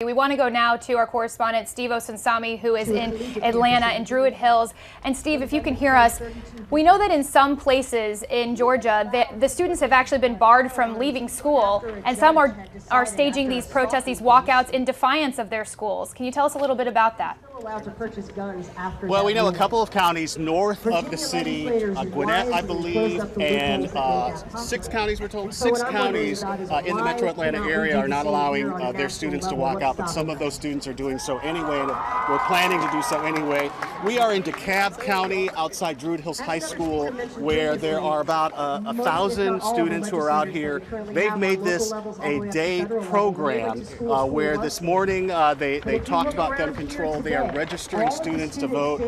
We want to go now to our correspondent, Steve Osunsami, who is in Atlanta in Druid Hills. And Steve, if you can hear us, we know that in some places in Georgia, the students have actually been barred from leaving school, and some are staging these protests, these walkouts in defiance of their schools. Can you tell us a little bit about that? Allowed to purchase guns after well, we know a couple of counties north of the city, Gwinnett, I believe, and 6 counties, we're told, 6 counties in the metro Atlanta area are not allowing their students to walk out, but some of those students are doing so anyway, and we're planning to do so anyway. We are in DeKalb County outside Druid Hills High School, where there are about 1,000 students who are out here. They've made this a day program where this morning they talked about gun control. They are registering students to vote,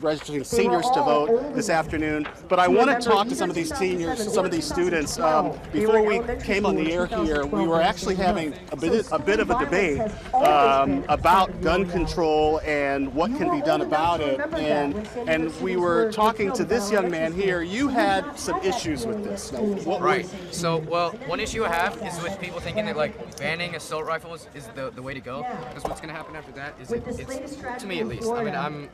registering seniors to vote this afternoon. But I want to talk to some of these seniors, some of these students. Before we came on the air here, we were actually having a bit of a debate about gun control and what can be done about it. And we were talking to this young man here. You had some issues with this. Right. So, well, one issue I have is with people thinking that like banning assault rifles is the way to go. Because what's going to happen after that is it's, to me at least. I mean, I'm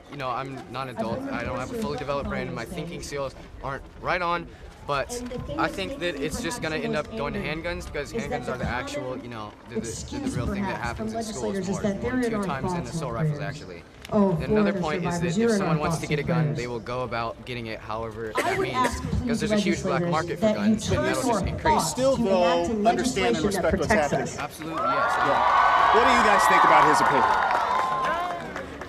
not an adult. I don't have a fully developed brain, and my thinking skills aren't right on. But I think that it's just going to end up going to handguns, because handguns are the actual, the real thing that happens in schools more 2 times than assault rifles actually. And another point is that if someone wants to get a gun, they will go about getting it however that means, because there's a huge black market for guns, and that'll just increase. Still, though, understand and respect what's happening. Absolutely, yes. Yeah. What do you guys think about his opinion?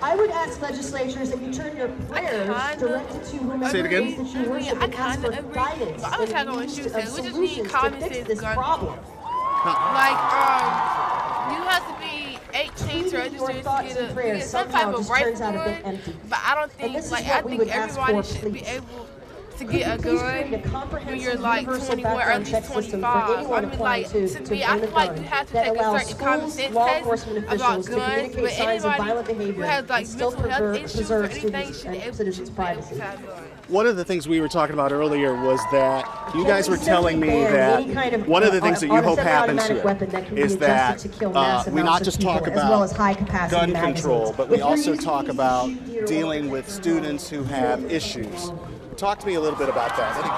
I would ask legislatures that you turn your prayers directed to whomever Say it again. that you worship and ask for guidance I was talking about what she was saying. We just need common sense gun problem. Like, you have to be 18 to register to get some type of rifle gun, but I don't think, I think everybody should be able to get a gun when you're like 21 or at least 25. I mean, like, to me, I feel like you have to take a certain common sense test about guns, but anybody who has like mental health issues or anything should be able to have guns. One of the things we were talking about earlier was that you guys were telling me that one of the things that you hope happens here is that we not just talk about gun control, but we also talk about dealing with students who have issues. Talk to me a little bit about that. Okay, so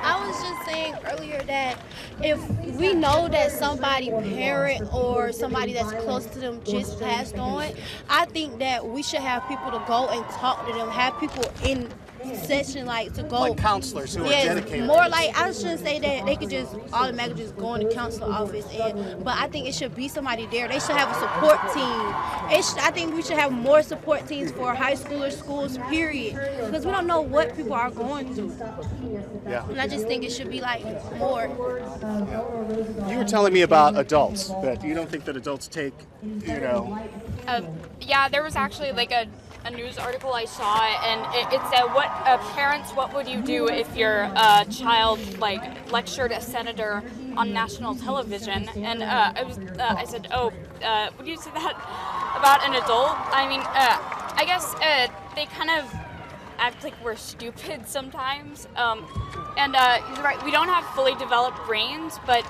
I was just saying earlier that if we know that somebody parent or somebody that's close to them just passed on, I think that we should have people to go and talk to them, have people in session to go, like counselors who are dedicated. More like, I shouldn't say that they could just automatically just go in the counselor office, but I think it should be somebody there. They should have a support team. I think we should have more support teams for high schoolers, schools, period, because we don't know what people are going through. Yeah. And I just think it should be more. You were telling me about adults, that you don't think that adults take, Yeah, there was actually a news article I saw, and it said, what would you do if your child lectured a senator on national television? And I said, would you say that about an adult? I mean, I guess they kind of act like we're stupid sometimes. And you're right, we don't have fully developed brains, but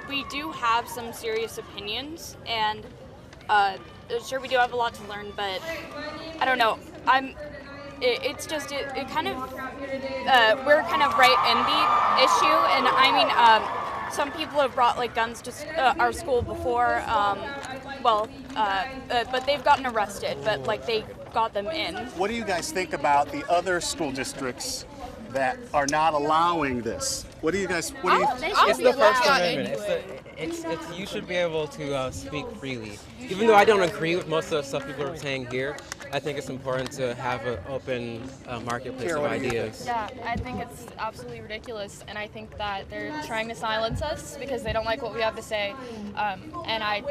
we do have some serious opinions, and sure, we do have a lot to learn, but I don't know. It's just it kind of we're kind of right in the issue, and I mean, some people have brought guns to our school before, but they've gotten arrested, but they got them in. What do you guys think about the other school districts that are not allowing this? What do you guys? It's the First Amendment. It's you should be able to speak freely. Even though I don't agree with most of the stuff people are saying here, I think it's important to have an open marketplace of ideas. Yeah, I think it's absolutely ridiculous, and I think that they're trying to silence us because they don't like what we have to say. And I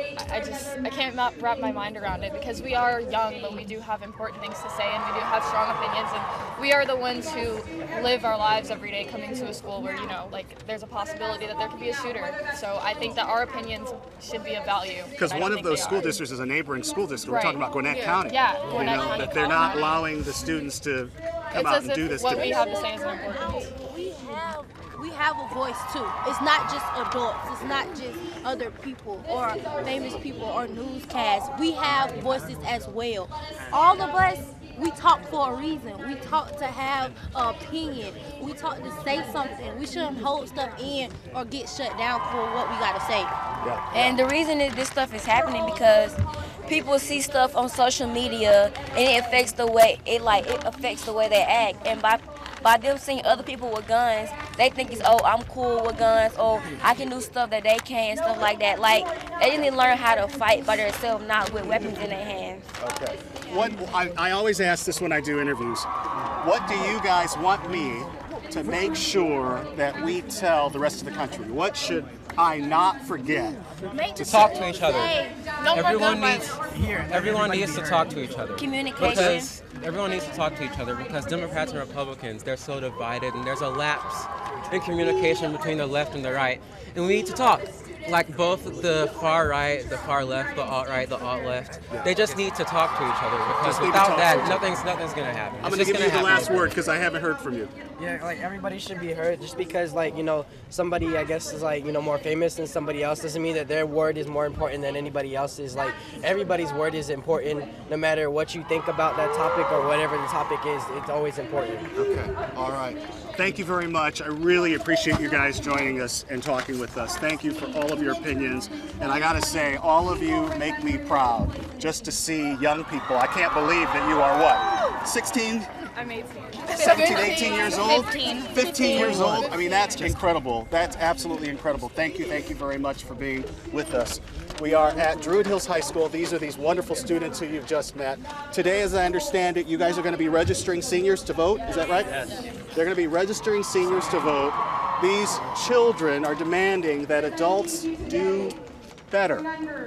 can't wrap my mind around it, because we are young, but we do have important things to say, and we do have strong opinions, and we are the ones who live our lives every day coming to a school where, there's a possibility that there could be a shooter. So I think that our opinions should be of value. Because one of those school districts is a neighboring school district. We're talking about Gwinnett County. Yeah, Gwinnett County. That they're not allowing the students to come out and do this. What we have to say is important. We have a voice too. It's not just adults. It's not just other people or famous people or newscasts. We have voices as well. All of us, we talk for a reason. We talk to have an opinion. We talk to say something. We shouldn't hold stuff in or get shut down for what we got to say. Yeah. And the reason that this stuff is happening because people see stuff on social media and it affects the way they act. And by them seeing other people with guns, they think it's, oh, I'm cool with guns, oh, I can do stuff that they can't and stuff like that. Like, they didn't learn how to fight by themselves, not with weapons in their hands. Okay. I always ask this when I do interviews. What do you guys want me to make sure that we tell the rest of the country? What should I not forget? To talk to each other. Everyone needs to talk to each other. Communication. Because everyone needs to talk to each other because Democrats and Republicans, they're so divided and there's a lapse in communication between the left and the right. And we need to talk. Like both the far right, the far left, the alt-right, the alt-left, they just need to talk to each other because without that, nothing's going to happen. I'm going to give you the last word because I haven't heard from you. Yeah, like everybody should be heard. Just because, like, you know, somebody I guess is like, you know, more famous than somebody else doesn't mean that their word is more important than anybody else's. Like, everybody's word is important, no matter what you think about that topic or whatever the topic is. It's always important. Okay. All right. Thank you very much. I really appreciate you guys joining us and talking with us. Thank you for all of your opinions. And I got to say, all of you make me proud just to see young people. I can't believe that you are what? 16? I'm 18. 17, 18 years old? 15 years old? I mean, that's incredible. That's absolutely incredible. Thank you very much for being with us. We are at Druid Hills High School. These are these wonderful students who you've just met. Today, as I understand it, you guys are going to be registering seniors to vote. Is that right? Yes. They're going to be registering seniors to vote. These children are demanding that adults do better,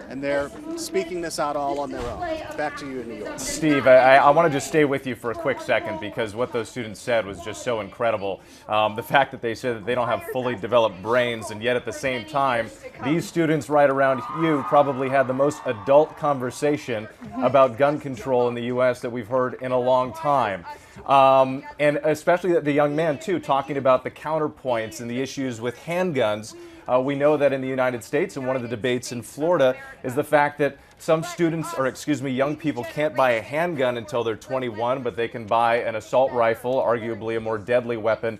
and they're speaking this out all on their own. Back to you in New York. Steve, I want to just stay with you for a quick second because what those students said was just so incredible. The fact that they said that they don't have fully developed brains, and yet at the same time, these students right around you probably had the most adult conversation about gun control in the U.S. that we've heard in a long time. And especially the young man, too, talking about the counterpoints and the issues with handguns. We know that in the United States, and one of the debates in Florida is the fact that some students, or excuse me, young people can't buy a handgun until they're 21, but they can buy an assault rifle, arguably a more deadly weapon,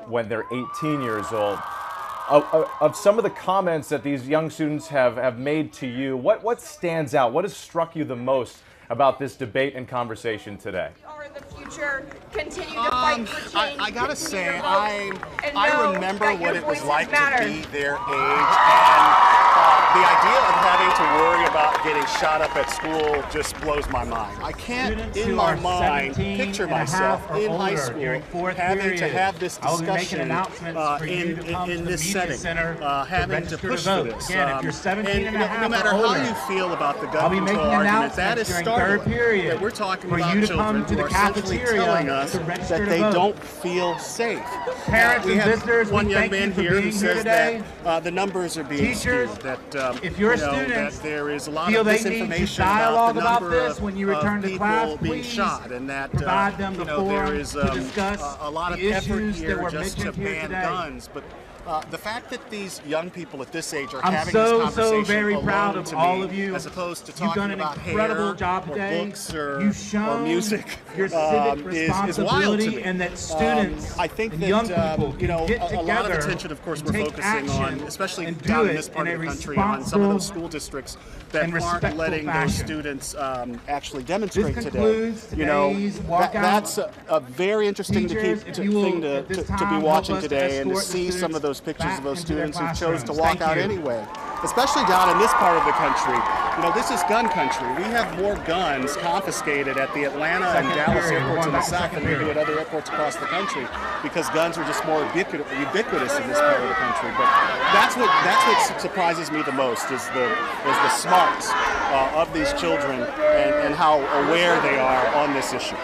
when they're 18 years old. Of some of the comments that these young students have made to you, what stands out? What has struck you the most about this debate and conversation today? The future, continue to fight for change. I gotta say, I remember what it was like to be their age, and the idea of having to worry about getting shot up at school just blows my mind. I can't, in my mind, picture myself in high school having to have this discussion in this setting, having to push for this. And no matter how you feel about the gun control argument, that is startling. That we're talking about children who are essentially telling us that they don't feel safe. Parents and visitors, one young man here who says that the numbers are being skewed. That if your students that there is a lot feel of they need misinformation to dialogue about about the number this when you return to class, people being please shot, and that provide them the forum there is to discuss a lot of the effort issues that here were just to mentioned here ban today. guns, but. The fact that these young people at this age are I'm having so, this conversation so very proud of to all me, of you. as opposed to You've talking done an about incredible hair job or today. books or your music, civic is wild to responsibility, me. and that students I think and that young people you know, can get a lot of together attention, of course, and we're take focusing on, action especially and down do in this it part in of a the country, on some of those responsible school districts that and aren't respectful letting fashion. those students actually demonstrate This today. concludes You know, today's walkout. that's a very interesting Teachers, thing if you will, at this to be time, watching help us today, and to escort the see some students of those pictures back of those into their students who chose to classrooms. walk Thank out you. anyway, especially down in this part of the country. You know, this is gun country. We have more guns confiscated at the Atlanta and Dallas airports in the south than we do at other airports across the country, because guns are just more ubiquitous in this part of the country. But that's what surprises me the most is the smarts of these children and how aware they are on this issue.